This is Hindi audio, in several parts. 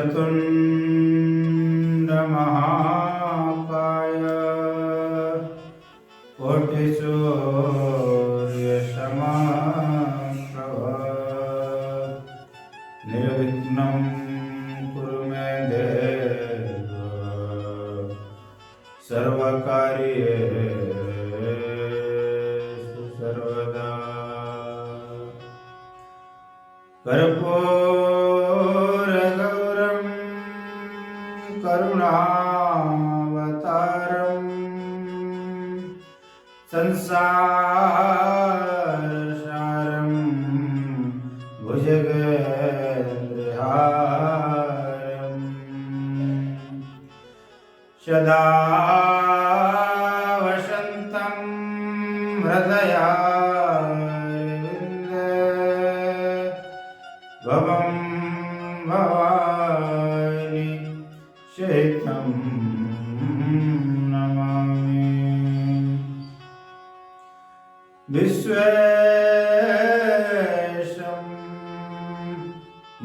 तुंड महाकाय कोटिसूर्य समप्रभ निर्विघ्नं कुरु मे देव सर्वकार्येषु सर्वदा। कर्पूरगौरं करुणावतारं संसारसारं भुजगेन्द्रहारं सदा वसन्तं हृदयारविन्दे भवं भवानि शीतं नमामि। विश्वेशं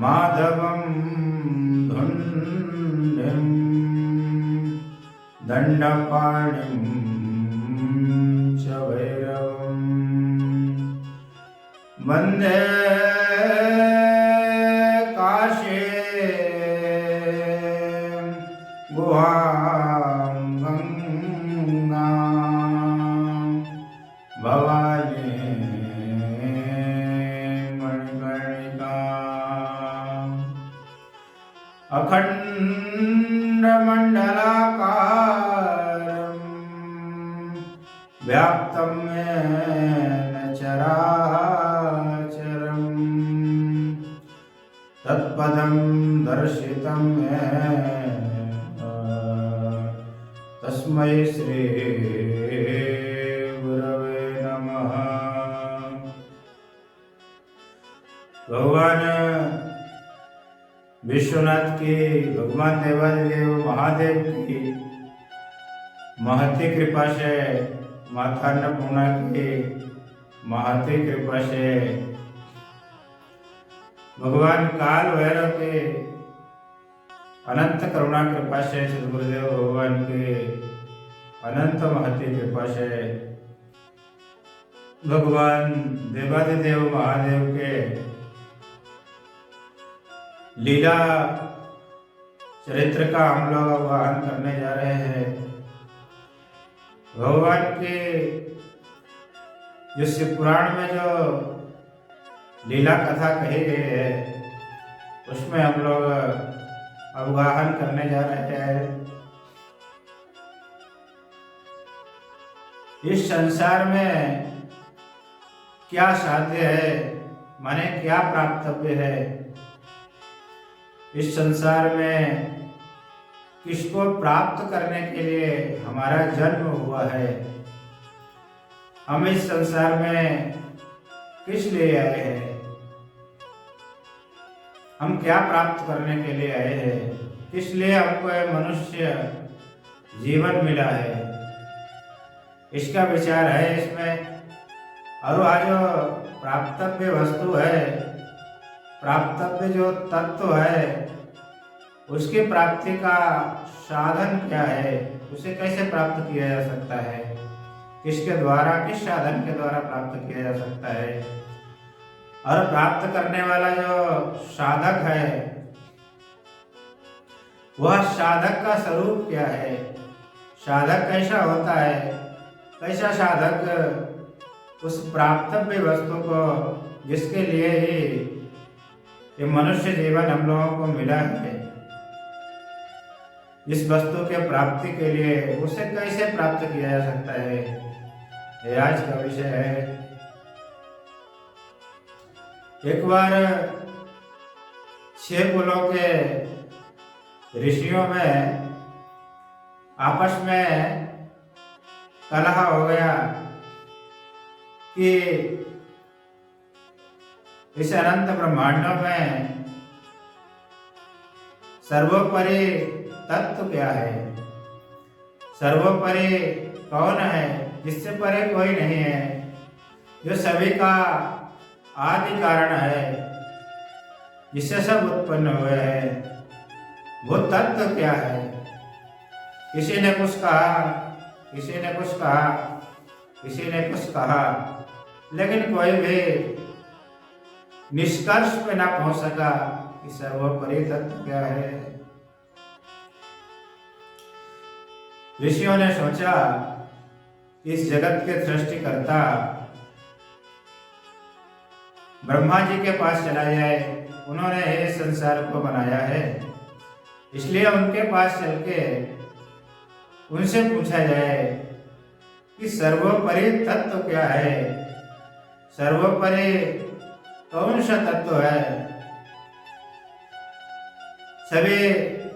माधवं धुण्डिं दण्डपाणिं च भैरवं वन्दे गुहां गंगां भवानी मणिकर्णिकां अखण्डमण्डलाकारं व्याप्तं येन चराचरं तत्पदं दर्शितं येन तस्मै श्री गुरवे नमः। भगवान विश्वनाथ की, भगवान देवादिदेव महादेव की महती कृपा से, माता अन्नपूर्णा की महती कृपा से, भगवान काल भैरव के अनंत करुणा कृपा से, श्री गुरुदेव भगवान के अनंत महती कृपा से, भगवान देवादिदेव महादेव के लीला चरित्र का हम लोग आह्वान करने जा रहे हैं। भगवान के जो शिव पुराण में जो लीला कथा कही गई है उसमें हम लोग अवगाहन करने जा रहे हैं। इस संसार में क्या साध्य है, माने क्या प्राप्तव्य है, इस संसार में किसको प्राप्त करने के लिए हमारा जन्म हुआ है, हम इस संसार में किस लिए आए हैं, हम क्या प्राप्त करने के लिए आए हैं, किस लिए हमको यह मनुष्य जीवन मिला है, इसका विचार है इसमें। और वह जो प्राप्तव्य वस्तु है, प्राप्तव्य जो तत्व है, उसकी प्राप्ति का साधन क्या है, उसे कैसे प्राप्त किया जा सकता है, किसके द्वारा, किस साधन के द्वारा प्राप्त किया जा सकता है, और प्राप्त करने वाला जो साधक है वह साधक का स्वरूप क्या है, साधक कैसा होता है, कैसा साधक उस प्राप्तव्य वस्तु को, जिसके लिए ही ये मनुष्य जीवन हम लोगों को मिला है, इस वस्तु के प्राप्ति के लिए उसे कैसे प्राप्त किया जा सकता है, ये आज का विषय है। एक बार 6 कुलों के ऋषियों में आपस में कलह हो गया कि इस अनंत ब्रह्मांडों में सर्वोपरि तत्व क्या है, सर्वोपरि कौन है, जिससे परे कोई नहीं है, जो सभी का आदि कारण है, जिससे सब उत्पन्न हुए हैं, वो तत्व क्या है। किसी ने कुछ कहा, किसी ने कुछ कहा, किसी ने कुछ कहा, लेकिन कोई भी निष्कर्ष पे ना पहुंच सका कि सर्वोपरि तत्व क्या है। ऋषियों ने सोचा कि इस जगत के सृष्टिकर्ता ब्रह्मा जी के पास चला जाए। उन्होंने इस संसार को बनाया है, इसलिए उनके पास चल के उनसे पूछा जाए कि सर्वोपरि तत्व क्या है, सर्वोपरि कौन सा तत्व है। सभी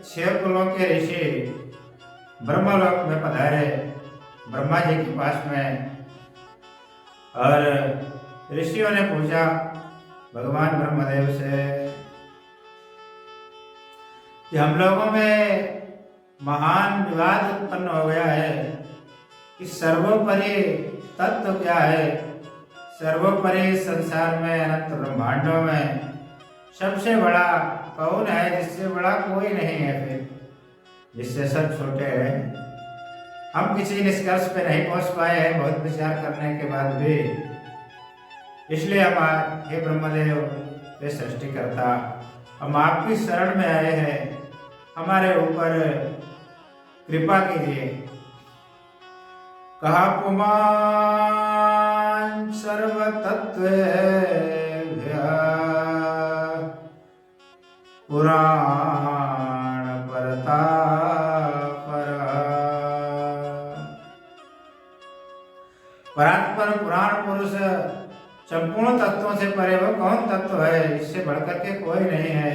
6 कुलों के ऋषि ब्रह्मलोक में पधारे ब्रह्मा जी के पास में, और ऋषियों ने पूछा भगवान ब्रह्मदेव से कि हम लोगों में महान विवाद उत्पन्न हो गया है कि सर्वोपरि तत्व क्या है। सर्वोपरि संसार में, अनंत ब्रह्मांडों में सबसे बड़ा कौन है, जिससे बड़ा कोई नहीं है, फिर जिससे सब छोटे हैं। हम किसी निष्कर्ष पे नहीं पहुंच पाए हैं बहुत विचार करने के बाद भी। इसलिए हम हे ब्रह्मदेव, हे सृष्टिकर्ता, हम आपकी शरण में आए हैं, हमारे ऊपर कृपा कीजिए। कहा पुमान सर्वतत्व पुराण परता परात्पर पुराण पुरुष संपूर्ण तत्वों से परे वो कौन तत्व है, इससे बढ़कर के कोई नहीं है।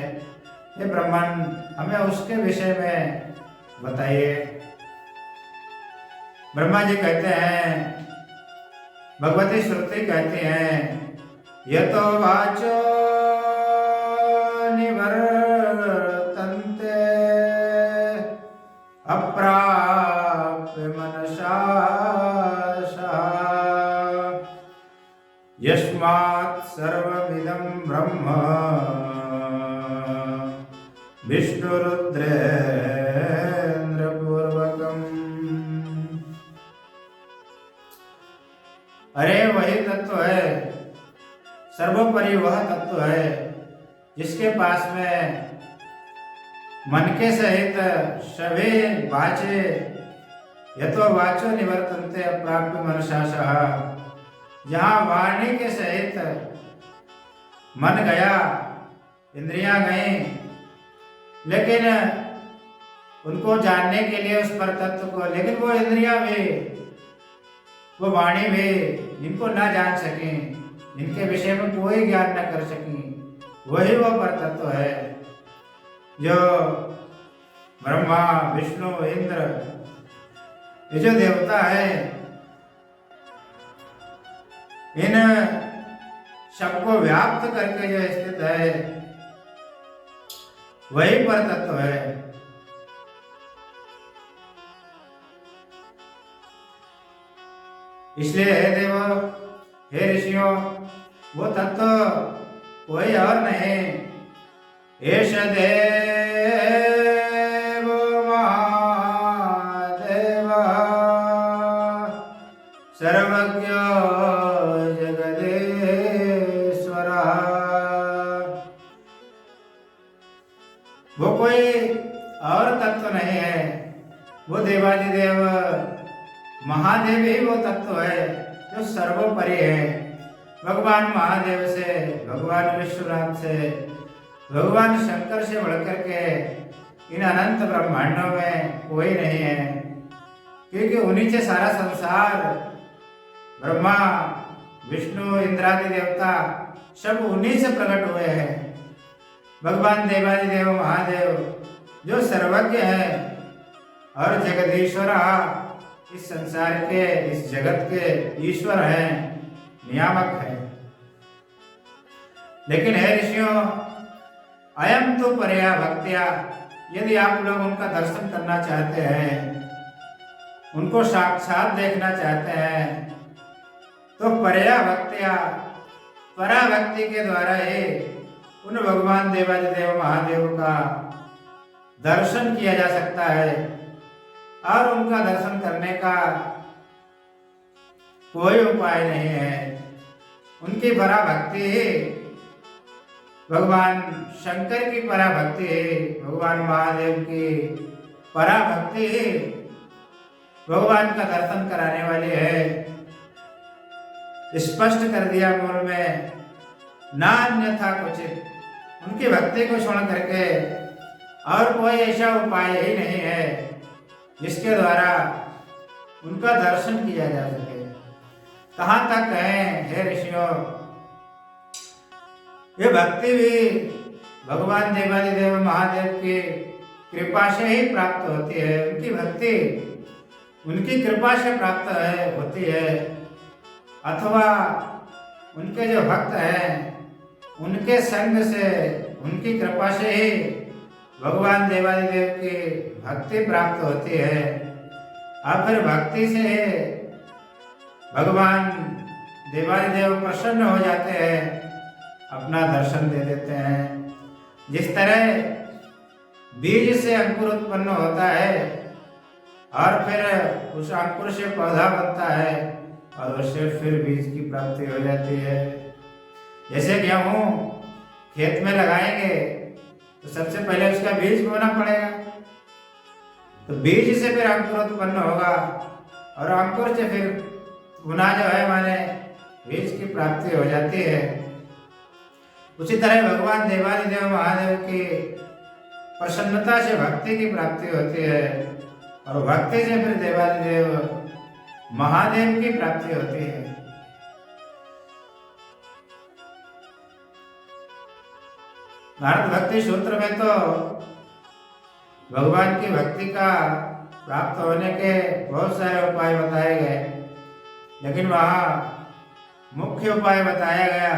ये ब्रह्मांड, हमें उसके विषय में बताइए। ब्रह्मा जी कहते हैं, भगवती श्रुति कहती हैं, यतो वाचो निवर्तन्ते अप्राप्य मनसा यस्मात् सर्वमिदं ब्रह्म विष्णुरुद्रेन्द्र पूर्वकम्। अरे वही तत्व है, सर्वोपरि वह तत्व है जिसके पास में मन के सहित सभी वाचे, यतो वाचो निवर्तन्ते अप्राप्य मनसाशः, जहाँ वाणी के सहित मन गया, इंद्रियां गईं, लेकिन उनको जानने के लिए उस पर तत्व को, लेकिन वो इंद्रियां भी, वो वाणी भी इनको ना जान सकें, इनके विषय में कोई ज्ञान न कर सकें, वही वो पर तत्व है जो ब्रह्मा विष्णु इंद्र, ये जो देवता है, इन सबको व्याप्त करके जो स्थित है, वही पर तत्व है। इसलिए हे देवो, हे ऋषियों, वो तत्व कोई और नहीं, एष देव महादेव सर्वज्ञ जगदीश्वर। वो कोई और तत्व नहीं है, वो देवादिदेव महादेव ही वो तत्व है जो सर्वोपरि है। भगवान महादेव से, भगवान विश्वनाथ से, भगवान शंकर से बढ़कर के इन अनंत ब्रह्मांडों में कोई नहीं है, क्योंकि उन्हीं से सारा संसार, ब्रह्मा विष्णु इंद्रादि देवता सब उन्हीं से प्रकट हुए हैं। भगवान देवादिदेव महादेव जो सर्वज्ञ है और जगदीश्वर, इस संसार के, इस जगत के ईश्वर हैं, नियामक है। लेकिन है ऋषियों, अयम तो परया भक्त्या, यदि आप लोग उनका दर्शन करना चाहते हैं, उनको साक्षात देखना चाहते हैं, तो परया भक्त्या, पराभक्ति के द्वारा ही उन भगवान देवादिदेव महादेव का दर्शन किया जा सकता है और उनका दर्शन करने का कोई उपाय नहीं है। उनकी पराभक्ति ही भगवान शंकर की पराभक्ति है, भगवान महादेव की पराभक्ति ही भगवान का दर्शन कराने वाली है। स्पष्ट कर दिया मूल में, ना अन्यथा कुचित। उनकी भक्ति को छोड़ करके और कोई ऐसा उपाय ही नहीं है जिसके द्वारा उनका दर्शन किया जा सके। कहाँ तक है हे ऋषियों, ये भक्ति भी भगवान देवादिदेव महादेव की कृपा से ही प्राप्त होती है। उनकी भक्ति उनकी कृपा से प्राप्त होती है, अथवा उनके जो भक्त हैं उनके संग से, उनकी कृपा से ही भगवान देवादिदेव की भक्ति प्राप्त होती है। और फिर भक्ति से भगवान देवादिदेव प्रसन्न हो जाते हैं, अपना दर्शन दे देते हैं। जिस तरह बीज से अंकुर उत्पन्न होता है और फिर उस अंकुर से पौधा बनता है और उससे फिर बीज की प्राप्ति हो जाती है। जैसे गेहूं खेत में लगाएंगे तो सबसे पहले उसका बीज बोना पड़ेगा, तो बीज से फिर अंकुर उत्पन्न होगा और अंकुर से फिर पुनः जो है माने बीज की प्राप्ति हो जाती है। उसी तरह भगवान देवादिदेव महादेव की प्रसन्नता से भक्ति की प्राप्ति होती है और भक्ति से फिर देवादिदेव महादेव की प्राप्ति होती है। नारद भक्ति सूत्र में तो भगवान की भक्ति का प्राप्त होने के बहुत सारे उपाय बताए गए, लेकिन वहाँ मुख्य उपाय बताया गया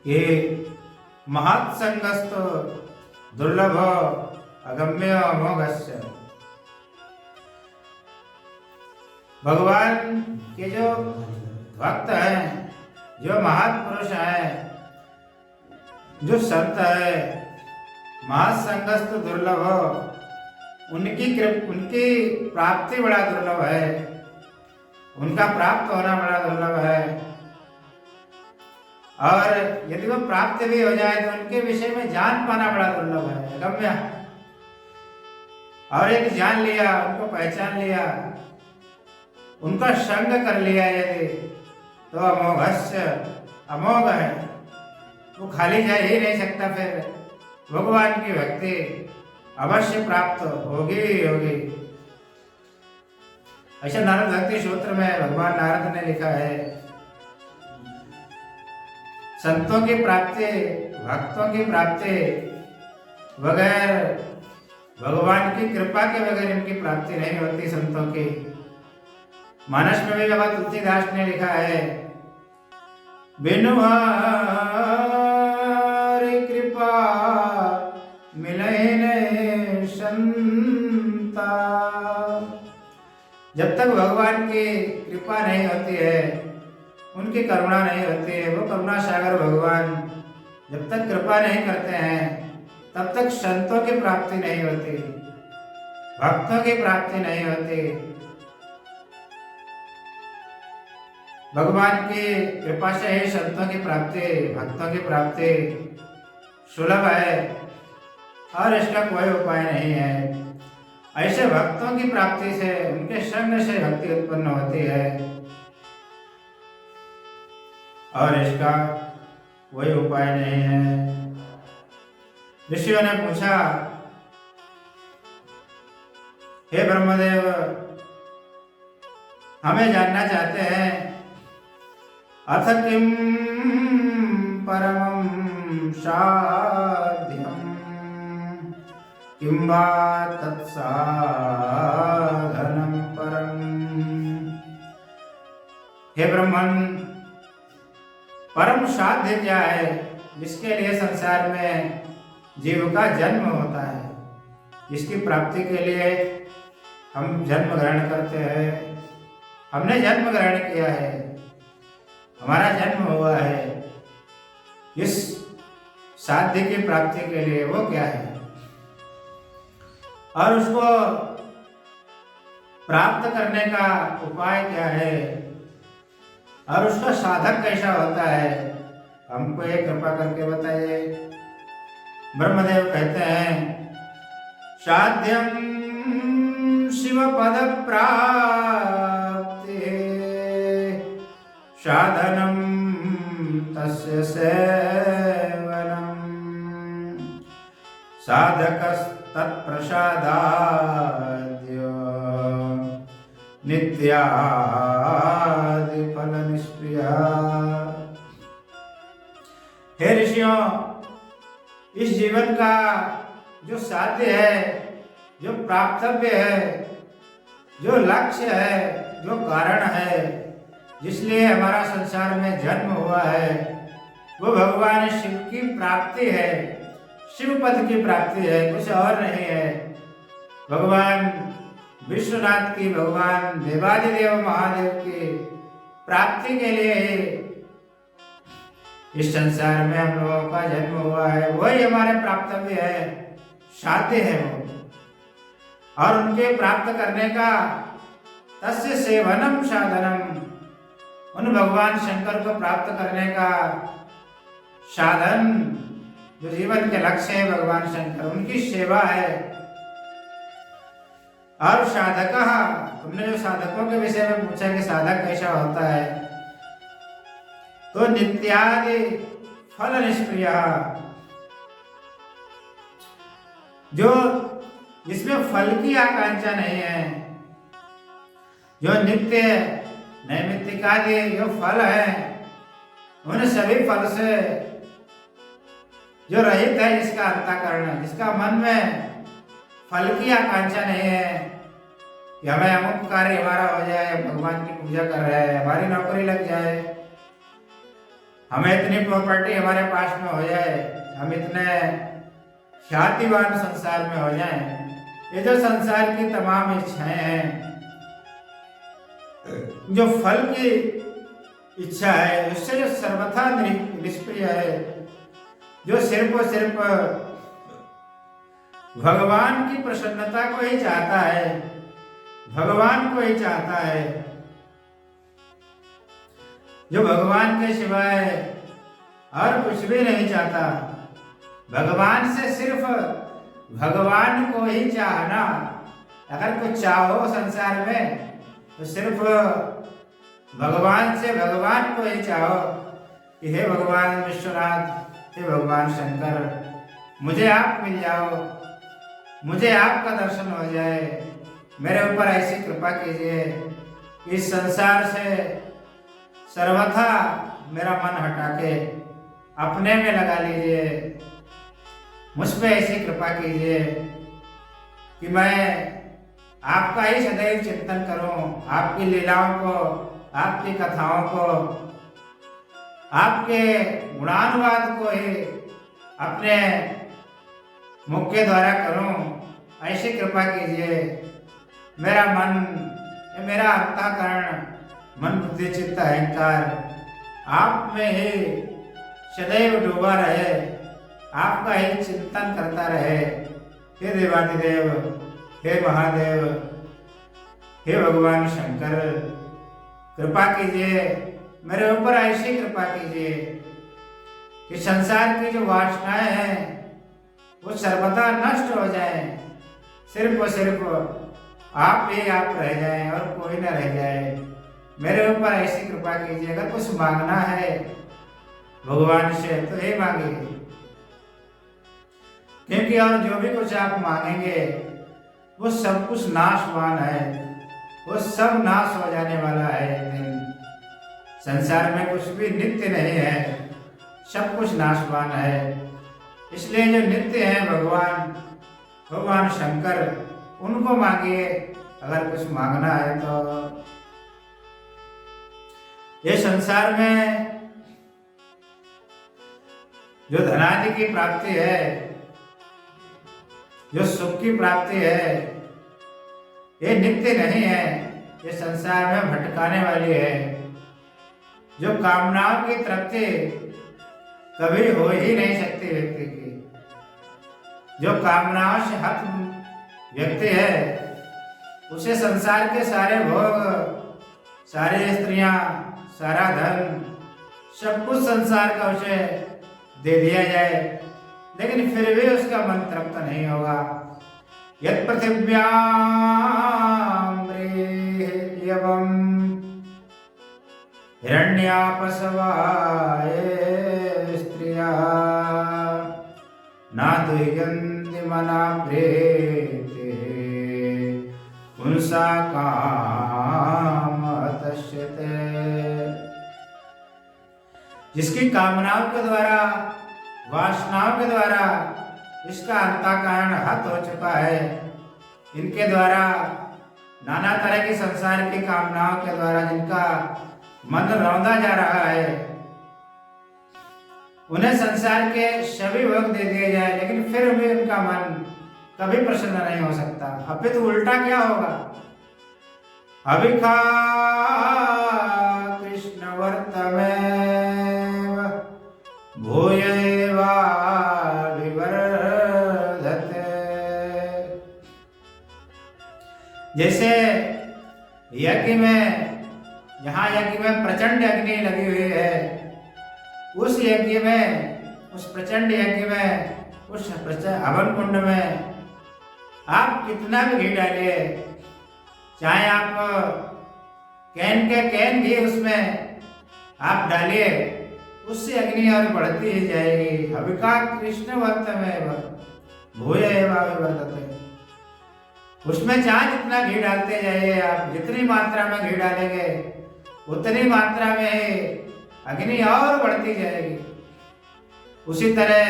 कि महत्संगस्तु दुर्लभो अगम्यो अमोघस्य। भगवान के जो भक्त हैं, जो महापुरुष हैं, जो संत है, महत्संगस्तु दुर्लभो, उनकी प्राप्ति बड़ा दुर्लभ है, उनका प्राप्त होना बड़ा दुर्लभ है। और यदि वो प्राप्त भी हो जाए तो उनके विषय में जान पाना बड़ा दुर्लभ है, अगम्य। और यदि जान लिया, उनको पहचान लिया, उनका संग कर लिया यदि, तो अमोघस्य, अमोघ है, वो खाली जा ही नहीं सकता। फिर भगवान की भक्ति अवश्य प्राप्त होगी ही होगी। ऐसा नारद भक्ति सूत्र में भगवान नारद ने लिखा है, संतों की प्राप्ति, भक्तों की प्राप्ति बगैर भगवान की कृपा के बगैर इनकी प्राप्ति नहीं होती संतों की। मानस में भी बाबा तुलसीदास ने लिखा है, बिनु हरि कृपा मिले नहीं संता। जब तक भगवान की कृपा नहीं होती है, उनकी करुणा नहीं होती है, वो करुणा सागर भगवान जब तक कृपा नहीं करते हैं तब तक संतों की प्राप्ति नहीं होती, भक्तों की प्राप्ति नहीं होती। भगवान की कृपा से ही संतों की प्राप्ति, भक्तों की प्राप्ति सुलभ है और इसका कोई उपाय नहीं है। ऐसे भक्तों की प्राप्ति से, उनके संग से भक्ति उत्पन्न होती है और इसका कोई उपाय नहीं है। ऋषियों ने पूछा, हे ब्रह्मदेव, हमें जानना चाहते हैं, अथ किम परमं साध्यम किं वा तत्साधनं परम। हे ब्रह्मन, परम साध्य क्या है जिसके लिए संसार में जीव का जन्म होता है, जिसकी प्राप्ति के लिए हम जन्म ग्रहण करते हैं। हमने जन्म ग्रहण किया है, हमारा जन्म हुआ है, इस साध्य की प्राप्ति के लिए वो क्या है? और उसको प्राप्त करने का उपाय क्या है और उसका साधक कैसा होता है, हमको ये कृपा करके बताइए। ब्रह्मदेव कहते हैं, साध्यम शिव पद प्राप्ति साधनम तस्य सेवनम साधकस्तत्प्रसादाद्य नित्यादि फल निष्क्रिया। हे ऋषियों, इस जीवन का जो साध्य है, जो प्राप्तव्य है, जो लक्ष्य है, जो कारण है, जिसलिए हमारा संसार में जन्म हुआ है, वो भगवान शिव की प्राप्ति है, शिव पद की प्राप्ति है, कुछ और नहीं है। भगवान विश्वनाथ की, भगवान देवादिदेव महादेव की प्राप्ति के लिए ही इस संसार में हम लोगों का जन्म हुआ है। वही हमारे प्राप्तव्य है, साध्य है वो, और उनके प्राप्त करने का तस्य सेवनम साधनम, उन भगवान शंकर को प्राप्त करने का साधन, जो जीवन के लक्ष्य है भगवान शंकर, उनकी सेवा है। और साधक, तुमने जो साधकों के विषय में पूछा कि साधक कैसा होता है, तो नित्यादि फल निष्क्रिय, जो जिसमें फल की आकांक्षा नहीं है, जो नित्य नैमित्तिकादि जो फल है, उन सभी फल से जो रहित है, जिसका अंतःकरण, जिसका मन में फल की आकांक्षा नहीं है कि हमें अमुक कार्य हमारा हो जाए, भगवान की पूजा कर रहे हैं, हमारी नौकरी लग जाए, हमें इतनी प्रॉपर्टी हमारे पास में हो जाए, हम इतने ख्यातिवान संसार में हो जाएं। ये जो संसार की तमाम इच्छाएं हैं, जो फल की इच्छा है, उससे जो सर्वथा निष्क्रिय है, जो सिर्फ और सिर्फ भगवान की प्रसन्नता को ही चाहता है, भगवान को ही चाहता है, जो भगवान के सिवाय और कुछ भी नहीं चाहता, भगवान से सिर्फ भगवान को ही चाहना। अगर कुछ चाहो संसार में तो सिर्फ भगवान से भगवान को ही चाहो कि हे भगवान विश्वनाथ, हे भगवान शंकर, मुझे आप मिल जाओ, मुझे आपका दर्शन हो जाए, मेरे ऊपर ऐसी कृपा कीजिए, इस संसार से सर्वथा मेरा मन हटा के अपने में लगा लीजिए, मुझ पे ऐसी कृपा कीजिए कि मैं आपका ही सदैव चिंतन करूं, आपकी लीलाओं को, आपकी कथाओं को, आपके गुणानुवाद को ही अपने मुख के द्वारा करूं, ऐसी कृपा कीजिए। मेरा मन, मेरा अंतःकरण, मन बुद्धि चित्त अहंकार आप में ही सदैव डूबा रहे, आपका ही चिंतन करता रहे। हे देवादिदेव, हे महादेव, हे भगवान शंकर, कृपा कीजिए, मेरे ऊपर ऐसी कृपा कीजिए कि संसार की जो वासनाएं हैं वो सर्वथा नष्ट हो जाएं, सिर्फ और सिर्फ आप ही आप रह जाएं और कोई न रह जाए। मेरे ऊपर ऐसी कृपा कीजिए। अगर कुछ मांगना है भगवान से तो ये मांगिए, क्योंकि और जो भी कुछ आप मांगेंगे वो सब कुछ नाशवान है, वो सब नाश हो जाने वाला है एक दिन। संसार में कुछ भी नित्य नहीं है, सब कुछ नाशवान है। इसलिए जो नित्य है भगवान शंकर, उनको मांगिए अगर कुछ मांगना है तो। ये संसार में जो धनादि की प्राप्ति है, जो सुख की प्राप्ति है, ये नित्य नहीं है, ये संसार में भटकाने वाली है। जो कामनाओं की तृप्ति कभी हो ही नहीं सकती व्यक्ति की, जो कामनाओं से व्यक्ति है उसे संसार के सारे भोग, सारी स्त्रियां, सारा धन, सब कुछ संसार का उसे दे दिया जाए, लेकिन फिर भी उसका मन तृप्त नहीं होगा। यत् पृथिव्यां एवं हिरण्यापसवाय स्त्रिया न दुह्यन्ति मना प्रेते पुंसा काम तस्यते। जिसकी कामनाओं के द्वारा, वासनाओं के द्वारा इसका अंतःकरण हत हो चुका है, इनके द्वारा नाना तरह की संसार की कामनाओं के द्वारा जिनका मन रौंदा जा रहा है, उन्हें संसार के सभी भोग दे दिए जाए, लेकिन फिर भी उनका मन कभी प्रसन्न नहीं हो सकता। अभी तो उल्टा क्या होगा? अभिखा कृष्ण वर्तमेव भूयैवाभिवर्धते। जैसे यज्ञ में, यहाँ यज्ञ में प्रचंड अग्नि लगी हुई है, उस यज्ञ में, उस प्रचंड यज्ञ में, उस हवन कुंड में आप कितना भी घी डालिए, चाहे आप कैन के कैन घी उसमें आप डालिए, उससे अग्नि और बढ़ती ही जाएगी। हविका कृष्ण वर्तमेव भूयैवाभिवर्धते। उसमें चाहे जितना घी डालते जाइए आप, जितनी मात्रा में घी डालेंगे उतनी मात्रा में अग्नि और बढ़ती जाएगी। उसी तरह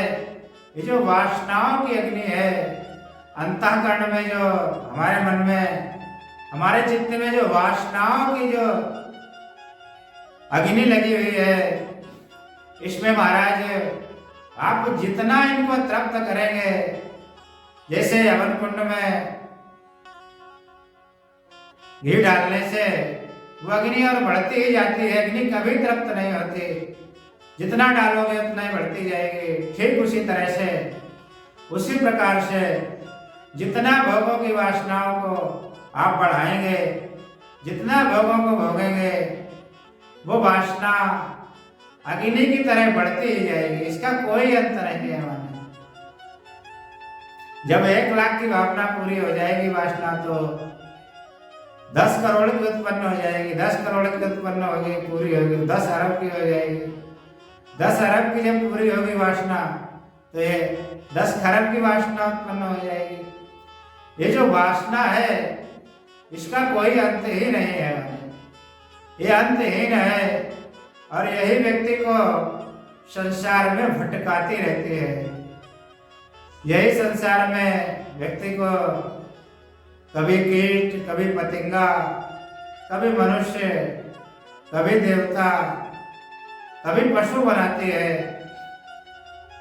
ये जो वासनाओं की अग्नि है, अंतःकरण में जो हमारे मन में, हमारे चित्त में जो वासनाओं की जो अग्नि लगी हुई है, इसमें महाराज आप जितना इनको तृप्त करेंगे, जैसे हवन कुंड में घी डालने से वो अग्नि और बढ़ती ही जाती है, अग्नि कभी तृप्त नहीं होती, जितना डालोगे उतना ही बढ़ती जाएगी। ठीक उसी तरह से, उसी प्रकार से जितना भोगों की वासनाओं को आप बढ़ाएंगे, जितना भोगों को भोगेंगे, वो वासना अग्नि की तरह बढ़ती ही जाएगी, इसका कोई अंत नहीं है। माने जब 1 लाख की भावना पूरी हो जाएगी वासना, तो 10 करोड़ की उत्पन्न हो जाएगी, 10 करोड़ की उत्पन्न होगी, पूरी होगी, 10 अरब की हो जाएगी, 10 अरब की जब पूरी होगी वासना, तो ये 10 खरब की वासना उत्पन्न हो जाएगी। ये जो वासना है इसका कोई अंत ही नहीं है, ये अंतहीन है, और यही व्यक्ति को संसार में भटकाती रहती है। यही संसार में व्यक्ति को कभी कीट, कभी पतंगा, कभी मनुष्य, कभी देवता, कभी पशु बनाती है।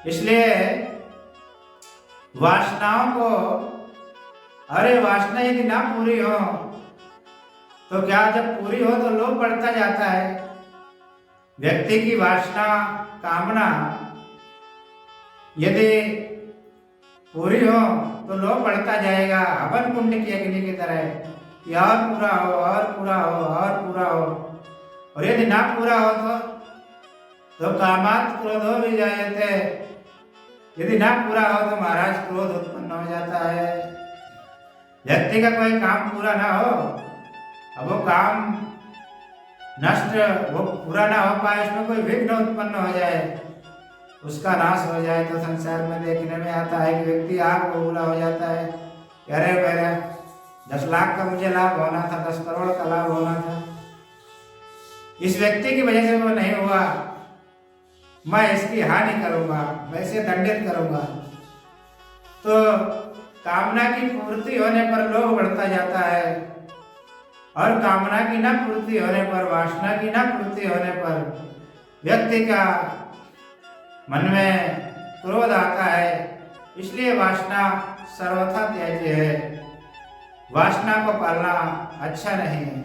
इसलिए वासनाओं को, अरे वासना यदि ना पूरी हो तो क्या, जब पूरी हो तो लोभ बढ़ता जाता है। व्यक्ति की वासना, कामना यदि पूरी हो तो लोभ बढ़ता जाएगा, हवन कुंड की अग्नि की तरह, कि और पूरा हो, और पूरा हो, और पूरा हो। और यदि ना पूरा हो तो कामात क्रोधो भी जायते। यदि ना पूरा हो तो महाराज क्रोध उत्पन्न हो जाता है। व्यक्ति का कोई काम पूरा ना हो, अब वो काम नष्ट, वो पूरा ना हो पाए, उसमें कोई विघ्न उत्पन्न हो जाए, उसका नाश हो जाए, तो संसार में देखने में आता है कि व्यक्ति आग बबूला हो जाता है। अरे मेरे 10 लाख का मुझे लाभ होना था, 10 करोड़ का लाभ होना था, इस व्यक्ति की वजह से वो नहीं हुआ, मैं इसकी हानि करूंगा, मैं इसे दंडित करूंगा। तो कामना की पूर्ति होने पर लोभ बढ़ता जाता है, और कामना की न पूर्ति होने पर, वासना की न पूर्ति होने पर व्यक्ति का मन में क्रोध आता है। इसलिए वासना सर्वथा त्याज्य है, वासना को पालना अच्छा नहीं है।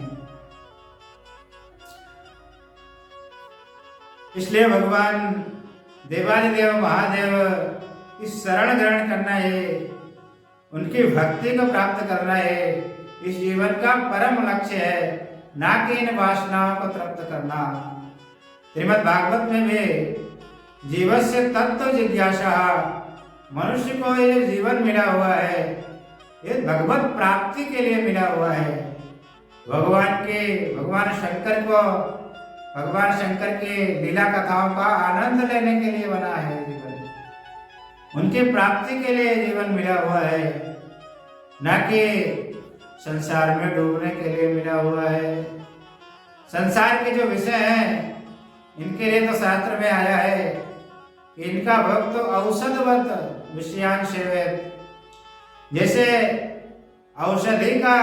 इसलिए भगवान देवादिदेव महादेव की शरण ग्रहण करना है, उनकी भक्ति को प्राप्त करना है इस जीवन का परम लक्ष्य है, ना कि इन वासनाओं को तृप्त करना। श्रीमद् भागवत में भी जीवस्य तत्व जिज्ञासा, मनुष्य को ये जीवन मिला हुआ है ये भगवत प्राप्ति के लिए मिला हुआ है। भगवान शंकर की लीला कथाओं का आनंद लेने के लिए बना है जीवन, उनकी प्राप्ति के लिए जीवन मिला हुआ है, न कि संसार में डूबने के लिए मिला हुआ है। संसार के जो विषय हैं इनके लिए तो शास्त्र में आया है कि इनका भक्त तो औषधवत विषयान सेवेत, जैसे औषधि का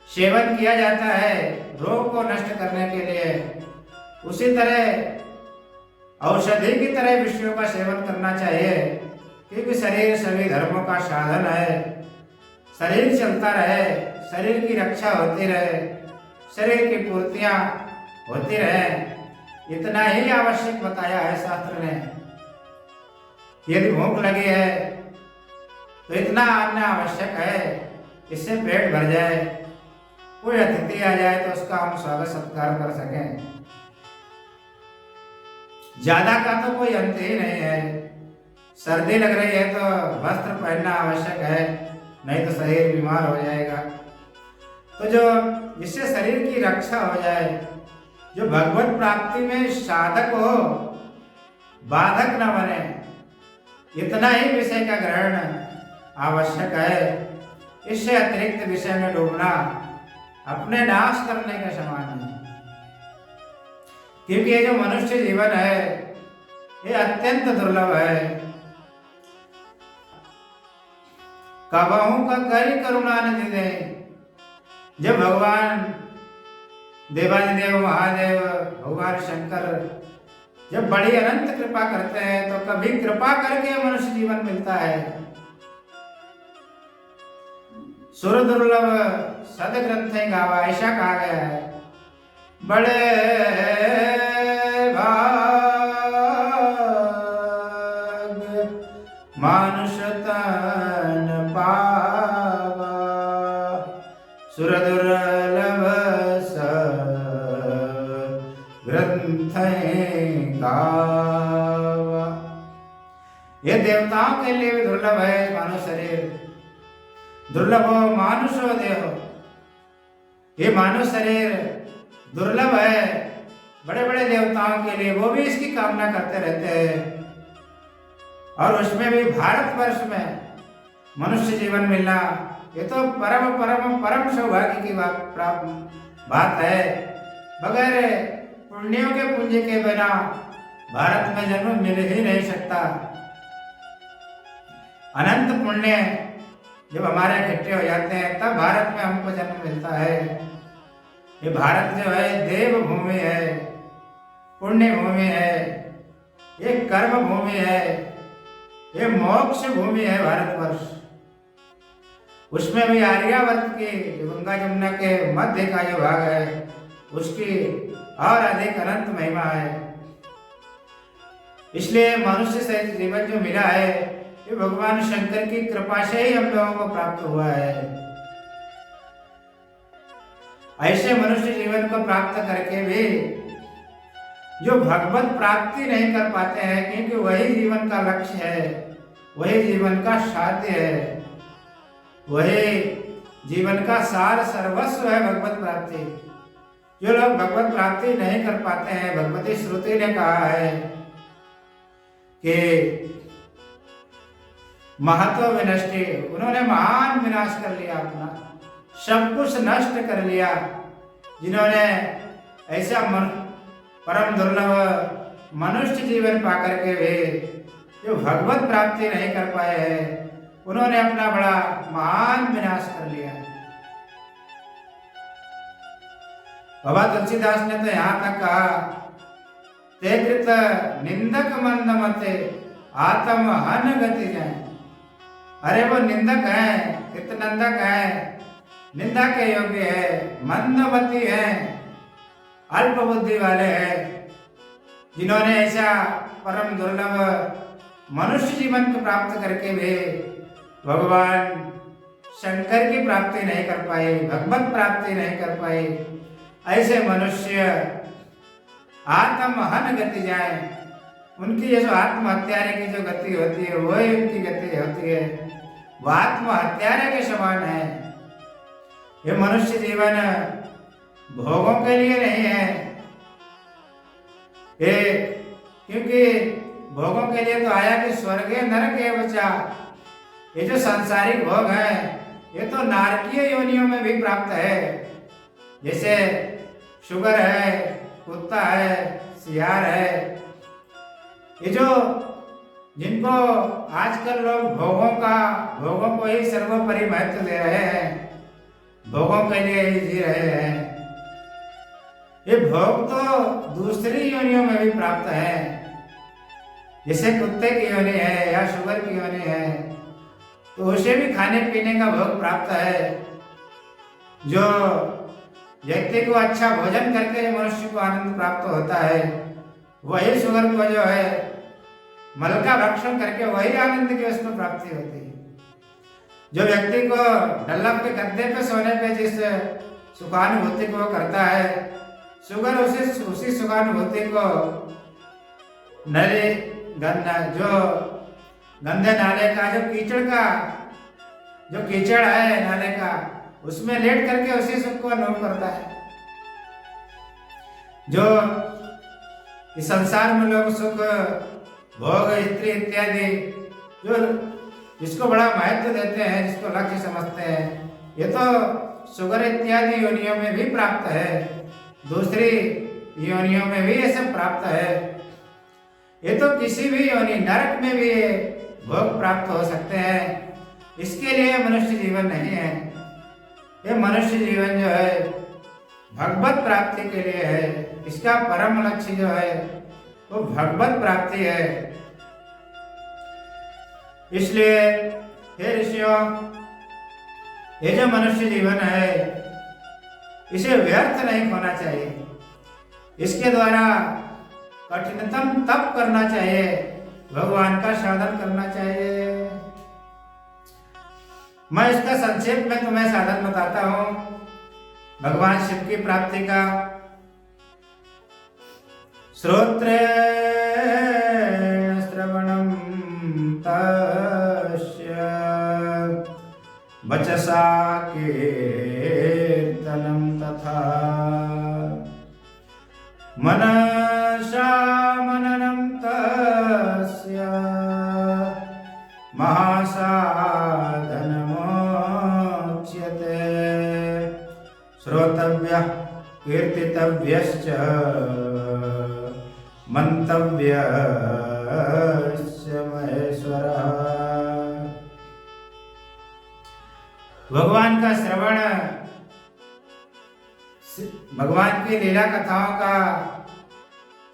सेवन किया जाता है रोग को नष्ट करने के लिए, उसी तरह औषधि की तरह विषयों का सेवन करना चाहिए, क्योंकि शरीर सभी धर्मों का साधन है। शरीर चलता रहे, शरीर की रक्षा होती रहे, शरीर की पूर्तियां होती रहे, इतना ही आवश्यक बताया है शास्त्र ने। यदि भूख लगी है तो इतना अन्न आवश्यक है, इससे पेट भर जाए, कोई अतिथि आ जाए तो उसका हम स्वागत सत्कार कर सकें। ज्यादा का तो कोई अंत ही नहीं है। सर्दी लग रही है तो वस्त्र पहनना आवश्यक है, नहीं तो शरीर बीमार हो जाएगा। तो जो जिससे शरीर की रक्षा हो जाए, जो भगवत प्राप्ति में साधक हो, बाधक न बने, इतना ही विषय का ग्रहण आवश्यक है। इससे अतिरिक्त विषय में डूबना अपने नाश करने के समान है, क्योंकि ये जो मनुष्य जीवन है ये अत्यंत दुर्लभ है। कबहू का करी करुणा निधि दे, जब भगवान देवादिदेव महादेव भगवान शंकर जब बड़ी अनंत कृपा करते हैं तो कभी कृपा करके मनुष्य जीवन मिलता है। सुर दुर्लभ सद ग्रंथ गावा, ऐसा कहा गया है। बड़े भाग मानुष तन पावा, सुर दुर्लभ ग्रंथ गावा। ये देवताओं के लिए भी दुर्लभ है मानव शरीर, दुर्लभो मानुषो देहो, ये मानव शरीर दुर्लभ है बड़े बड़े देवताओं के लिए, वो भी इसकी कामना करते रहते हैं। और उसमें भी भारतवर्ष में मनुष्य जीवन मिलना ये तो परम परम परम सौभाग्य की बात है। बगैर पुण्यों के पुंज के बिना भारत में जन्म मिल ही नहीं सकता। अनंत पुण्य जब हमारे इकट्ठे हो जाते हैं तब भारत में हमको जन्म मिलता है। ये भारत जो है देव भूमि है, पुण्य भूमि है, ये कर्म भूमि है, ये मोक्ष भूमि है भारतवर्ष। उसमें भी आर्यावर्त की गंगा जमुना के मध्य का जो भाग है उसकी और अधिक अनंत महिमा है। इसलिए मनुष्य से जीवन जो मिला है ये भगवान शंकर की कृपा से ही हम लोगों को प्राप्त हुआ है। ऐसे मनुष्य जीवन को प्राप्त करके भी जो भगवत प्राप्ति नहीं कर पाते हैं, क्योंकि वही जीवन का लक्ष्य है, वही जीवन का साध्य है, वही जीवन का सार सर्वस्व है भगवत प्राप्ति। जो लोग भगवत प्राप्ति नहीं कर पाते हैं, भगवती श्रुति ने कहा है कि महत्व विनष्टि, उन्होंने महान विनाश कर लिया, अपना सब कुछ नष्ट कर लिया। जिन्होंने ऐसा परम दुर्लभ मनुष्य जीवन पाकर के भी जो भगवत प्राप्ति नहीं कर पाए हैं, उन्होंने अपना बड़ा महान विनाश कर लिया। बाबा तुलसीदास ने तो यहाँ तक कहा, ते कृत निंदक मंद मते आत्म हन गति जाए। अरे वो निंदक है, कृतनंदक है, निंदा के योग्य है, मंदमती है, अल्प बुद्धि वाले हैं, जिन्होंने ऐसा परम दुर्लभ मनुष्य जीवन को प्राप्त करके भी भगवान शंकर की प्राप्ति नहीं कर पाए, भगवत प्राप्ति नहीं कर पाए, ऐसे मनुष्य आत्महन गति जाए, उनकी ये जो आत्महत्यारे की जो गति होती है वही उनकी गति होती है, वो आत्महत्यारे के समान है। ये मनुष्य जीवन भोगों के लिए नहीं है, ये क्योंकि भोगों के लिए तो आया कि स्वर्ग नरक है बचा। ये जो सांसारिक भोग है ये तो नारकीय योनियों में भी प्राप्त है, जैसे शुगर है, कुत्ता है, सियार है। ये जो जिनको आजकल लोग भोगों को ही सर्वोपरि महत्व दे रहे हैं, भोगों के लिए ही जी रहे हैं, ये भोग तो दूसरी योनियों में भी प्राप्त है, जैसे कुत्ते की योनि है या शुगर की योनि है, तो उसे भी खाने पीने का भोग प्राप्त है। जो व्यक्ति को अच्छा भोजन करके मनुष्य को आनंद प्राप्त होता है, वही शुगर को जो है मल का भक्षण करके वही आनंद की उसको प्राप्ति होती है। जो व्यक्ति को डल्लभ के गद्दे पे सोने पे जिस सुखानुभूति को करता है, शुगर उसी सुखानुभूति को जो गंदे नाले का जो कीचड़ है नाले का, उसमें लेट करके उसी सुख को अनुभव करता है। जो इस संसार में लोग सुख भोग स्त्री इत्यादि जो जिसको बड़ा महत्व देते हैं, जिसको लक्ष्य समझते हैं, ये तो शुगर इत्यादि योनियों में भी प्राप्त है, दूसरी योनियों में भी ये सब प्राप्त है। ये तो किसी भी योनि नरक में भी ये भोग प्राप्त हो सकते हैं, इसके लिए मनुष्य जीवन नहीं है। ये मनुष्य जीवन जो है भगवत प्राप्ति के लिए है, इसका परम लक्ष्य जो है वो भगवत प्राप्ति है। इसलिए हे ऋषियों, ये जो मनुष्य जीवन है इसे व्यर्थ नहीं होना चाहिए, इसके द्वारा कठिनतम तप करना चाहिए, भगवान का साधन करना चाहिए। मैं इसका संक्षेप में तुम्हें साधन बताता हूं भगवान शिव की प्राप्ति का। श्रोत्रेण श्रवणं तस्य वचसा कीर्तनं तथा मनसा मननं तस्य महासाधनमोच्यते। श्रोतव्यः कीर्तितव्यश्च मंतव्यस्य महेश्वरः। भगवान का श्रवण, भगवान की लीला कथाओं का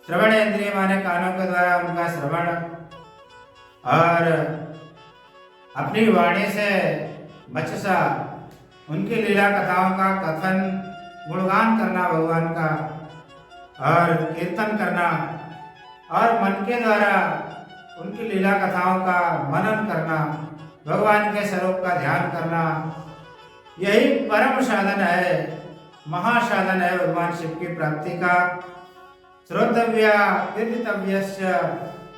श्रवण, इंद्रिय माने कानों के द्वारा उनका श्रवण और अपनी वाणी से वचसा उनकी लीला कथाओं का कथन, गुणगान करना भगवान का, और कीर्तन करना, और मन के द्वारा उनकी लीला कथाओं का मनन करना, भगवान के स्वरूप का ध्यान करना, यही परम साधन है, महासाधन है भगवान शिव की प्राप्ति का। श्रोतव्य कीर्तितव्यस्य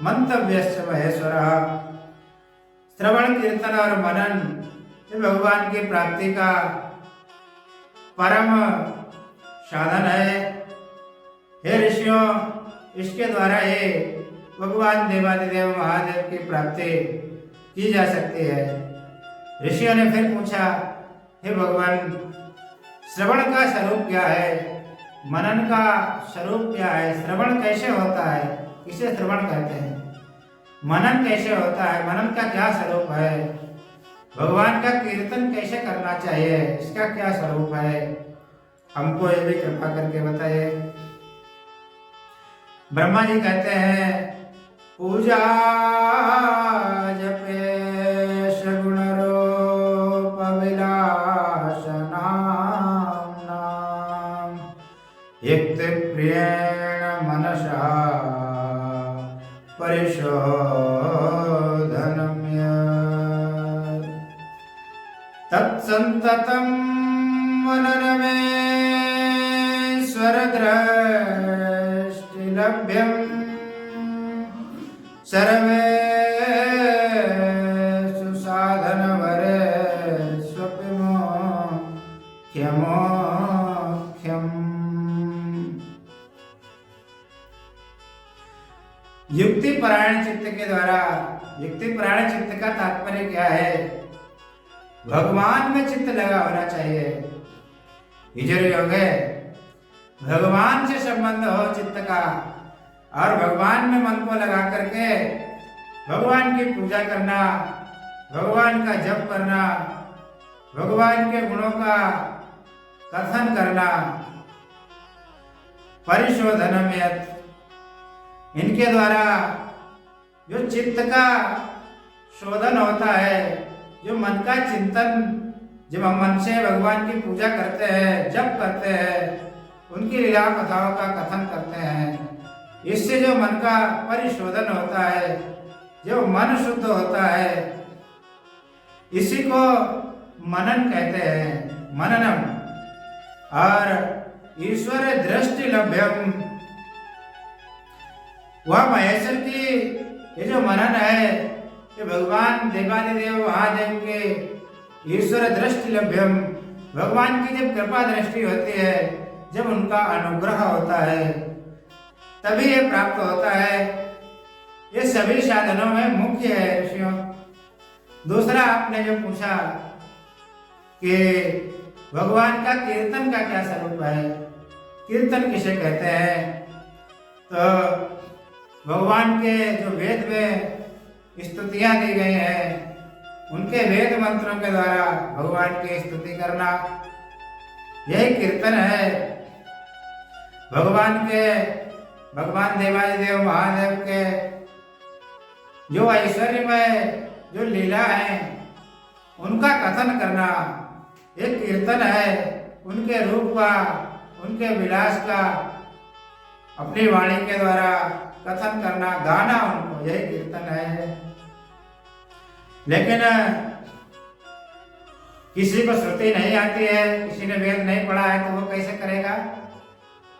मंतव्यस्य महेश्वरः। श्रवण, कीर्तन और मनन ये भगवान की प्राप्ति का परम साधन है। हे ऋषियों, इसके द्वारा ये भगवान देवादिदेव महादेव की प्राप्ति की जा सकती है। ऋषियों ने फिर पूछा, हे भगवान, श्रवण का स्वरूप क्या है, मनन का स्वरूप क्या है, श्रवण कैसे होता है, किसे श्रवण कहते हैं, मनन कैसे होता है, मनन का क्या स्वरूप है, भगवान का कीर्तन कैसे करना चाहिए, इसका क्या स्वरूप है, हमको ये भी कृपा करके बताइए। ब्रह्मा जी कहते हैं, पूजा जपेश गुण रूप विलास नाम युक्त प्रियेण मनसा परिशोधनम्। तत्संततं मनन में स्वरदृष्टिलभ्यं सर्वेषु साधनवरेष्वपि मोक्षमोक्षम्। युक्ति परायण चित्त के द्वारा, युक्ति परायण चित्त का तात्पर्य क्या है? भगवान में चित्त लगा होना चाहिए। इजर योग है, भगवान से संबंध हो चित्त का, और भगवान में मन को लगा करके भगवान की पूजा करना, भगवान का जप करना, भगवान के गुणों का कथन करना। परिशोधनम यत्, इनके द्वारा जो चित्त का शोधन होता है, जो मन का चिंतन, जब हम मन से भगवान की पूजा करते हैं, जप करते हैं, उनकी लीला कथाओं का कथन करते हैं, इससे जो मन का परिशोधन होता है, जो मन शुद्ध होता है, इसी को मनन कहते हैं, मननम। और ईश्वर दृष्टि लभ्यम, वह महेश्वर की ये जो मनन है, कि भगवान देवादिदेव महादेव के ईश्वर दृष्टि लभ्यम, भगवान की जब कृपा दृष्टि होती है, जब उनका अनुग्रह होता है, तभी ये प्राप्त होता है। ये सभी साधनों में मुख्य है ऋषियों। दूसरा आपने जो पूछा कि भगवान का कीर्तन का क्या स्वरूप है, कीर्तन किसे कहते हैं? तो भगवान के जो वेद में स्तुतियां दी गई हैं, उनके वेद मंत्रों के द्वारा भगवान की स्तुति करना, यही कीर्तन है। भगवान देवादिदेव महादेव के जो ऐश्वर्यमय जो लीला है, उनका कथन करना एक कीर्तन है। उनके रूप का, उनके विलास का अपनी वाणी के द्वारा कथन करना, गाना उनको, यही कीर्तन है। लेकिन किसी को श्रुति नहीं आती है, किसी ने वेद नहीं पढ़ा है, तो वो कैसे करेगा?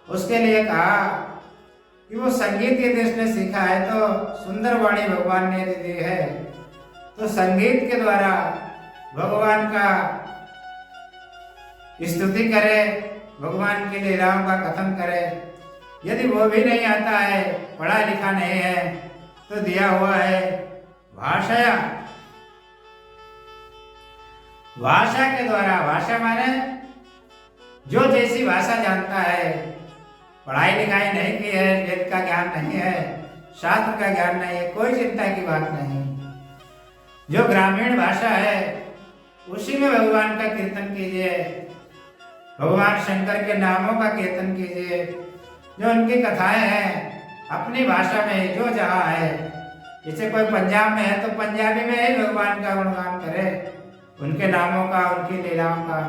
उसके लिए कहा कि वो संगीत यदि उसने सीखा है, तो सुंदर वाणी भगवान ने यदि दी है, तो संगीत के द्वारा भगवान का स्तुति करे, भगवान की लीलाओं का कथन करे। यदि वो भी नहीं आता है, पढ़ा लिखा नहीं है, तो दिया हुआ है भाषा, भाषा के द्वारा। भाषा माने जो जैसी भाषा जानता है, पढ़ाई लिखाई नहीं की है, वेद का ज्ञान नहीं है, शास्त्र का ज्ञान नहीं है, कोई चिंता की बात नहीं। जो ग्रामीण भाषा है, उसी में भगवान का कीर्तन कीजिए, भगवान शंकर के नामों का कीर्तन कीजिए। जो उनकी कथाएं हैं, अपनी भाषा में जो जहाँ है, जैसे कोई पंजाब में है तो पंजाबी में ही भगवान का गुणगान करे, उनके नामों का, उनकी लीलाओं का।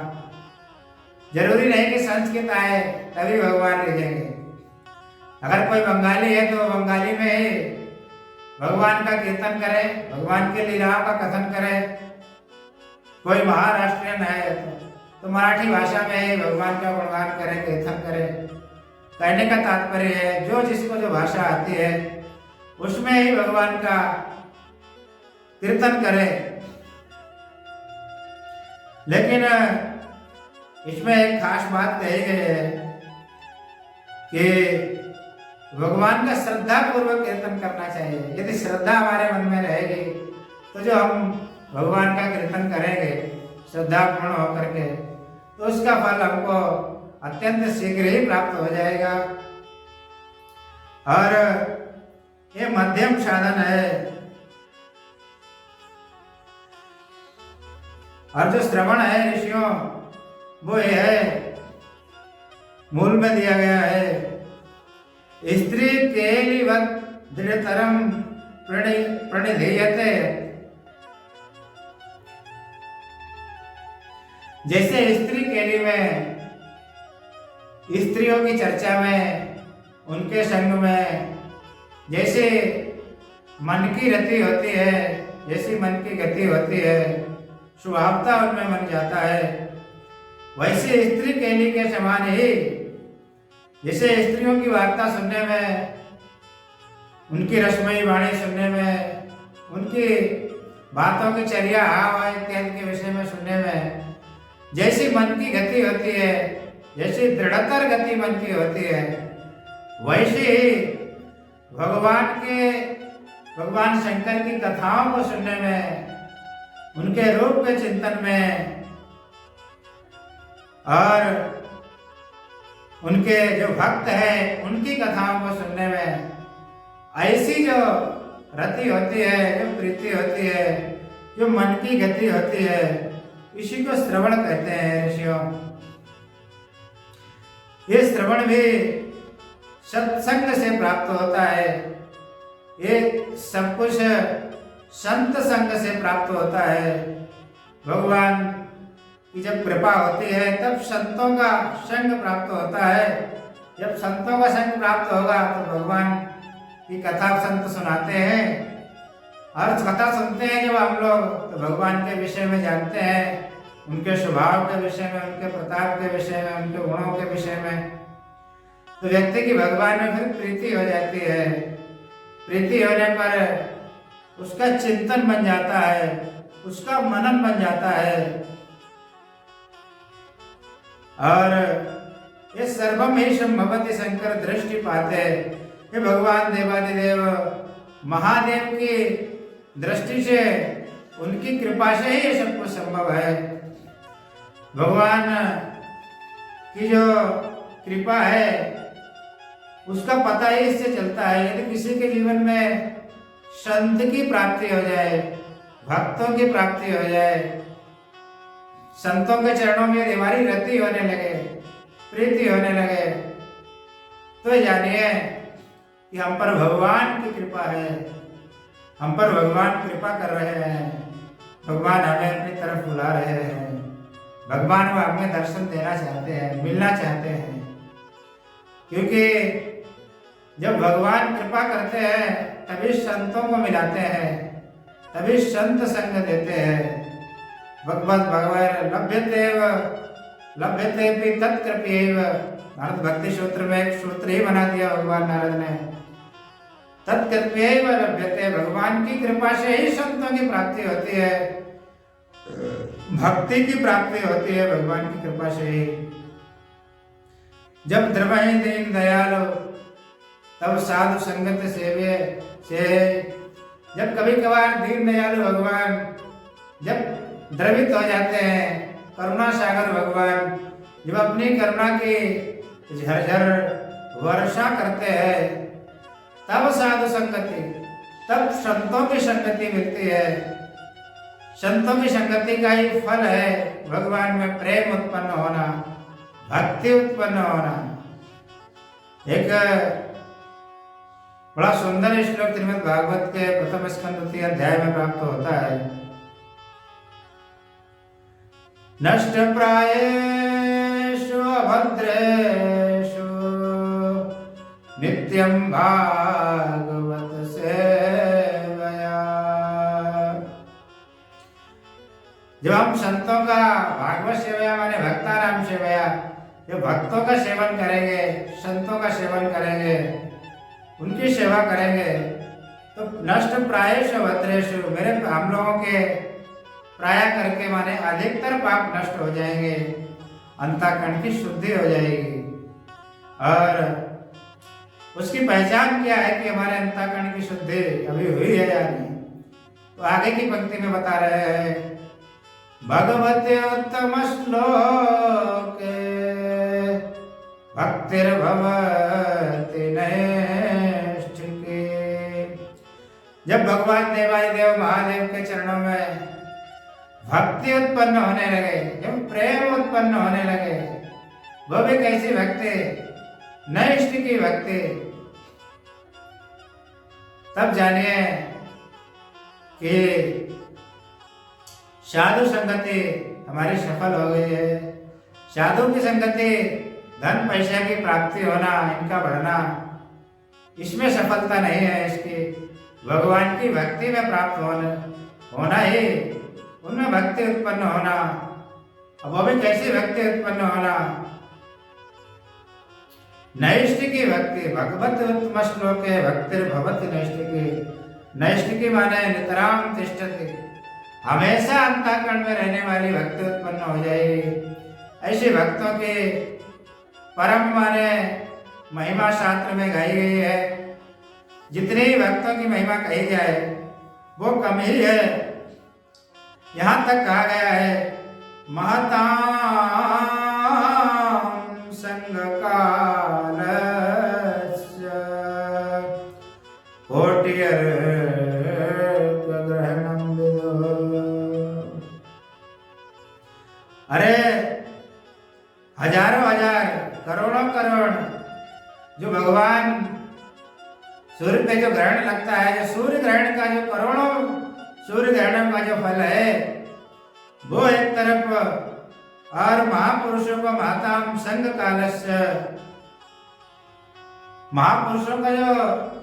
जरूरी नहीं कि संस्कृत आए तभी भगवान रिझेंगे। अगर कोई बंगाली है तो बंगाली में ही भगवान का कीर्तन करे, भगवान के लीलाओं का कथन करे। कोई महाराष्ट्रियन है तो मराठी भाषा में ही भगवान का गुणगान करे, कीर्तन करे। कहने का तात्पर्य है, जो जिसको जो भाषा आती है उसमें ही भगवान का कीर्तन करे। लेकिन इसमें एक खास बात कही गई है कि भगवान का श्रद्धा पूर्वक कीर्तन करना चाहिए। यदि श्रद्धा हमारे मन में रहेगी तो जो हम भगवान का कीर्तन करेंगे श्रद्धापूर्ण होकर के, तो उसका फल हमको अत्यंत शीघ्र ही प्राप्त हो जाएगा। और ये मध्यम साधन है। और जो श्रवण है ऋषियों, वो ये है, मूल में दिया गया है, स्त्री केलिवत् दृढ़तरम प्रणिधीयते। जैसे स्त्री केली में स्त्रियों की चर्चा में, उनके संग में जैसे मन की रति होती है, जैसी मन की गति होती है, स्वभावता उनमें बन जाता है। वैसे स्त्री केली के समान ही, जैसे स्त्रियों की वार्ता सुनने में, उनकी रसमयी वाणी सुनने में, उनकी बातों की चर्या हाव इत्यादि के विषय में सुनने में जैसी मन की गति होती है, जैसी दृढ़तर गति मन की होती है, वैसे ही भगवान शंकर की कथाओं को सुनने में, उनके रूप के चिंतन में और उनके जो भक्त हैं उनकी कथाओं को सुनने में ऐसी जो रति होती है, जो प्रीति होती है, जो मन की गति होती है, इसी को श्रवण कहते हैं ऋषियों। ये श्रवण भी सत्संग से प्राप्त होता है। ये सब कुछ संत संग से प्राप्त होता है। भगवान की जब कृपा होती है तब संतों का संग प्राप्त होता है। जब संतों का संग प्राप्त होगा तो भगवान की कथा संत सुनाते हैं, और कथा सुनते हैं जब हम लोग तो भगवान के विषय में जानते हैं, उनके स्वभाव के विषय में, उनके प्रताप के विषय में, उनके गुणों के विषय में, तो व्यक्ति की भगवान में फिर प्रीति हो जाती है। प्रीति होने पर उसका चिंतन बन जाता है, उसका मनन बन जाता है, और ये सर्वम ही संभवति शंकर दृष्टि पाते। ये भगवान देवादिदेव महादेव की दृष्टि से, उनकी कृपा से ही ये सब कुछ संभव है। भगवान की जो कृपा है उसका पता ही इससे चलता है। यदि किसी के जीवन में संत की प्राप्ति हो जाए, भक्तों की प्राप्ति हो जाए, संतों के चरणों में हमारी रति होने लगे, प्रीति होने लगे, तो जानिए कि हम पर भगवान की कृपा है, हम पर भगवान कृपा कर रहे हैं, भगवान हमें अपनी तरफ बुला रहे हैं, भगवान वो हमें दर्शन देना चाहते हैं, मिलना चाहते हैं। क्योंकि जब भगवान कृपा करते हैं तभी संतों को मिलाते हैं, तभी संत संग देते हैं। भगवत भगवान लभ्यते भी तत्कृपैव। नारद भक्ति सूत्र में एक सूत्र ही बना दिया भगवान नारद ने, तत्कृपैव लभ्यते। भगवान की कृपा से ही संतों की प्राप्ति होती है, भक्ति की प्राप्ति होती है भगवान की कृपा से ही। जब द्रवहि दीन दयाल तब साधु संगत सेवे से। जब कभी कभार दीन दयालु भगवान जब द्रवित हो जाते हैं, करुणा सागर भगवान जब अपनी करुणा की झरझर वर्षा करते हैं, तब साधु संगति, तब संतों की संगति मिलती है। संतों की संगति का ही फल है भगवान में प्रेम उत्पन्न होना, भक्ति उत्पन्न होना। एक बड़ा सुंदर श्लोक श्रीमद् भागवत के प्रथम स्कंद द्वितीय अध्याय में प्राप्त होता है। नष्ट प्रायेषु अभद्रेषु नित्यं भागवत सेवया। जब हम संतों का भागवत सेवया माने भक्तानाम सेवया, जब भक्तों का सेवन करेंगे, संतों का सेवन करेंगे, उनकी सेवा करेंगे, तो नष्ट प्रायेषु भद्रेषु, मेरे हम लोगों के प्राय करके माने अधिकतर पाप नष्ट हो जाएंगे, अंतःकरण की शुद्धि हो जाएगी। और उसकी पहचान क्या है कि हमारे अंतःकरण की शुद्धि अभी हुई है या नहीं, तो आगे की पंक्ति में बता रहे हैं, भगवते उत्तम श्लोके भक्तिर्भवति नैष्ठिके। जब भगवान देवादिदेव महादेव के चरणों में भक्ति उत्पन्न होने लगे, जब प्रेम उत्पन्न होने लगे, वो भी कैसी भक्ति, नैष्ठ की भक्ति, तब जानिए कि साधु संगति हमारी सफल हो गई है। साधु की संगति, धन पैसे की प्राप्ति होना, इनका बढ़ना, इसमें सफलता नहीं है। इसकी भगवान की भक्ति में प्राप्त होना ही उनमें भक्ति उत्पन्न होना। अब वो भी कैसी भक्ति उत्पन्न होना? नैष्ठिकी भक्ति, भगवत उत्तम श्लोके भक्तिर्भवति नैष्ठिकी। नैष्ठिकी माने नितराम तिष्ठति, हमेशा अंतःकरण में रहने वाली भक्ति उत्पन्न हो जाएगी। ऐसे भक्तों के परम माने महिमा शास्त्र में गाई गई है। जितने ही भक्तों की महिमा कही जाए वो कम ही है। यहाँ तक कहा गया है महतां संग कालस्य कोटियर्ग्रहणं विदुः। अरे हजारों हजार करोड़ों करोड़ जो भगवान सूर्य पे जो ग्रहण लगता है, जो सूर्य ग्रहण का जो करोड़ों सूर्य ग्रहणों का जो फल है वो एक तरफ, और महापुरुषों को महताम संग कालस्य, महापुरुषों का जो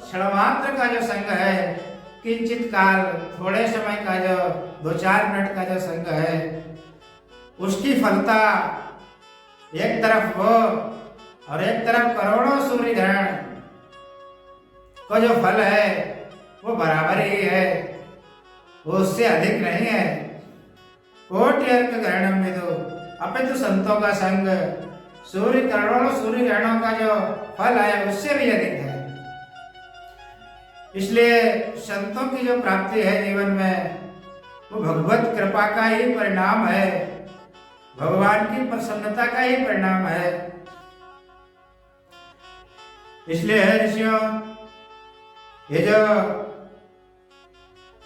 क्षणमात्र का जो संग है, किंचित काल थोड़े समय का जो 2-4 मिनट का जो संग है, उसकी फलता एक तरफ वो और एक तरफ करोड़ों सूर्य ग्रहण को जो फल है वो बराबर ही है, वो उससे अधिक नहीं है। कोटियर्क ग्रहणम विदुः, अपितु संतों का संग सूर्य करोड़ों सूर्य ग्रहणों का जो फल है उससे भी अधिक है। इसलिए संतों की जो प्राप्ति है जीवन में वो भगवत कृपा का ही परिणाम है, भगवान की प्रसन्नता का ही परिणाम है। इसलिए है ऋषियों, ये जो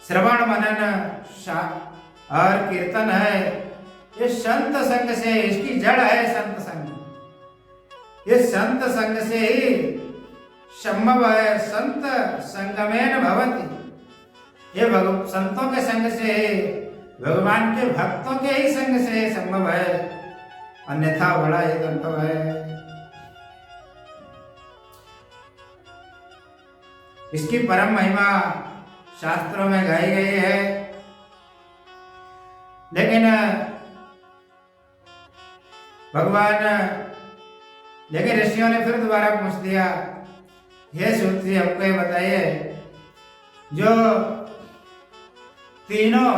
श्रवण मनन और कीर्तन है ये संत संग से, इसकी जड़ है संत संग। ये संत संग से ही संभव है, संत संगमेन भवति। ये संतों के संग से ही, भगवान के भक्तों के ही संग से संभव है, अन्यथा बड़ा ही दुर्लभ है। इसकी परम महिमा शास्त्रों में गाई गई है। लेकिन ऋषियों ने फिर दोबारा पूछ दिया, हे सूत जी हमको ये बताइए, जो तीनों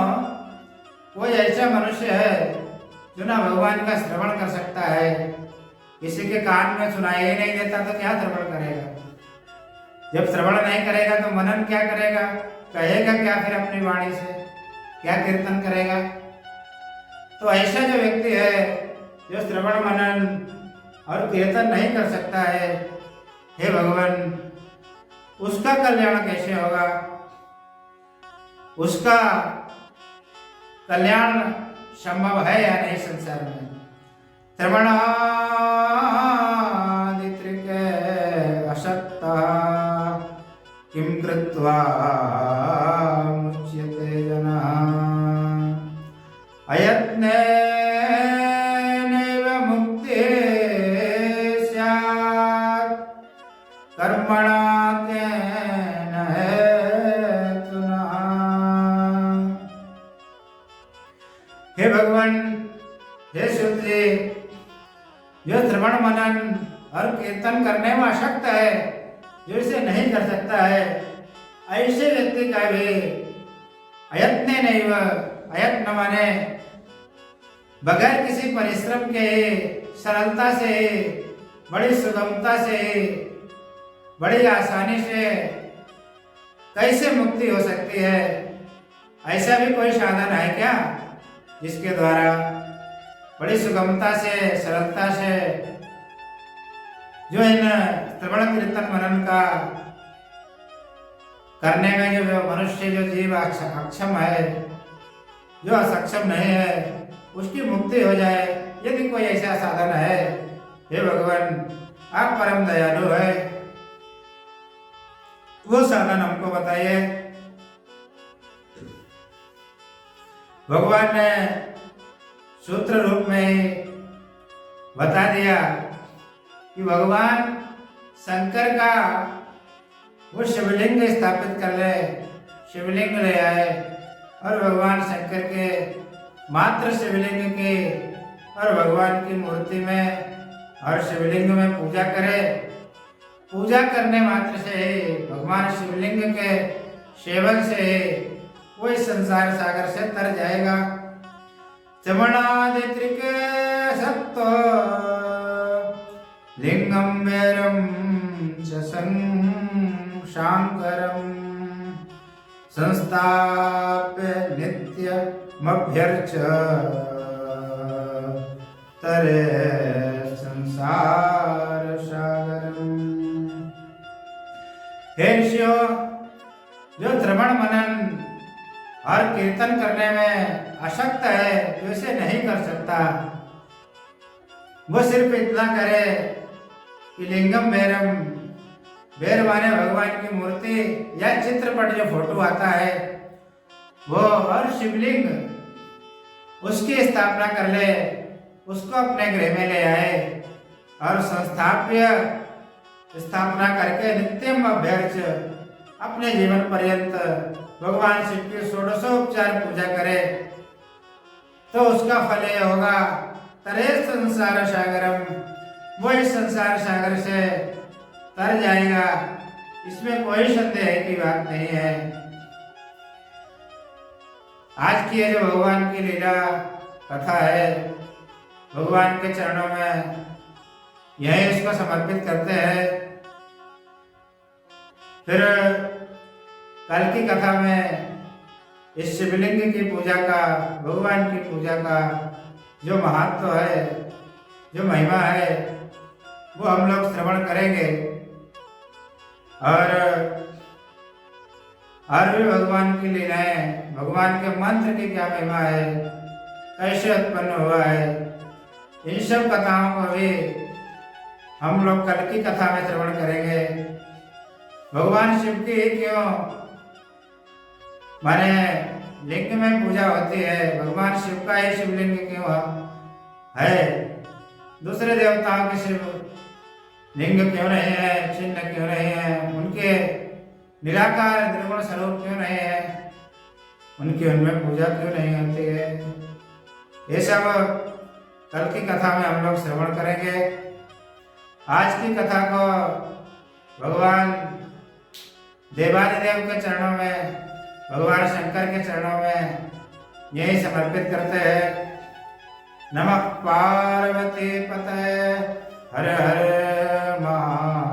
कोई ऐसा मनुष्य है जो ना भगवान का श्रवण कर सकता है, किसी के कान में सुनाई ही नहीं देता तो क्या श्रवण करेगा? जब श्रवण नहीं करेगा तो मनन क्या करेगा? कहेगा क्या फिर अपनी वाणी से? क्या कीर्तन करेगा? तो ऐसा जो व्यक्ति है जो श्रवण मनन और कीर्तन नहीं कर सकता है, हे भगवान उसका कल्याण कैसे होगा? उसका कल्याण संभव है या नहीं संसार में? श्रवणादित्रिके अशक्तः किं कृत्वा मुच्यते जनः अयत्नेनैव मुक्तिः स्यात् कर्मणा तेन हेतुना। हे भगवान, हे सूत जी, जो श्रवण मनन और कीर्तन करने में अशक्त है, जो इसे नहीं कर सकता है, ऐसे व्यक्ति का भी अयत्नेनैव, अयत्न माने बगैर किसी परिश्रम के सरलता से, बड़ी सुगमता से, बड़ी आसानी से कैसे मुक्ति हो सकती है? ऐसा भी कोई साधन है क्या जिसके द्वारा बड़ी सुगमता से, सरलता से जो इन श्रवण कीर्तन मनन का करने में जो मनुष्य, जो जीव अक्षम है, जो असक्षम नहीं है, उसकी मुक्ति हो जाए? यदि कोई ऐसा साधन है, हे भगवान आप परम दयालु है, वो साधन हमको बताइए। भगवान ने सूत्र रूप में बता दिया कि भगवान शंकर का वो शिवलिंग स्थापित कर ले, शिवलिंग ले आए और भगवान शंकर के मात्र शिवलिंग की और भगवान की मूर्ति में और शिवलिंग में पूजा करे। पूजा करने मात्र से ही भगवान शिवलिंग के सेवन से ही वो इस संसार सागर से तर जाएगा। चमणादित्रिक सत्तो लिंगम वैरम शांकरम संस्थाप्य नित्यमभ्यर्च तरे संसार सागरम। हे ऋषियों, जो श्रवण मनन और कीर्तन करने में आसक्त है, जो इसे नहीं कर सकता, वो सिर्फ इतना करे कि लिंगम बैरम, बैर माने भगवान की मूर्ति या चित्रपट जो फोटो आता है वो, और शिवलिंग उसकी स्थापना कर ले, उसको अपने गृह में ले आए और संस्थाप्य स्थापना करके नित्यम अभ्यर्च अपने जीवन पर्यंत भगवान शिव की षोडशोपचार पूजा करे, तो उसका फल यह होगा तरे संसार सागरम, वो इस संसार सागर से तर जाएगा। इसमें कोई संदेह की बात नहीं है। आज की ये जो भगवान की लीला कथा है, भगवान के चरणों में यही इसको समर्पित करते हैं। फिर कल की कथा में इस शिवलिंग की पूजा का, भगवान की पूजा का जो महत्व है, जो महिमा है, वो हम लोग श्रवण करेंगे। और भी भगवान की लीलाएं, भगवान के मंत्र की क्या महिमा है, कैसे उत्पन्न हुआ है, इन सब कथाओं को भी हम लोग कल की कथा में श्रवण करेंगे। भगवान शिव की क्यों माने लिंग में पूजा होती है, भगवान शिव का ही शिवलिंग क्यों है, दूसरे देवताओं के शिव लिंग क्यों नहीं है, चिन्ह क्यों नहीं है, उनके निराकार निर्गुण स्वरूप क्यों नहीं है, उनकी उनमें पूजा क्यों नहीं होती है, ये सब कल की कथा में हम लोग श्रवण करेंगे। आज की कथा को भगवान देवादिदेव के चरणों में, भगवान शंकर के चरणों में यही समर्पित करते हैं। नमः पार्वती पतये हर हर महा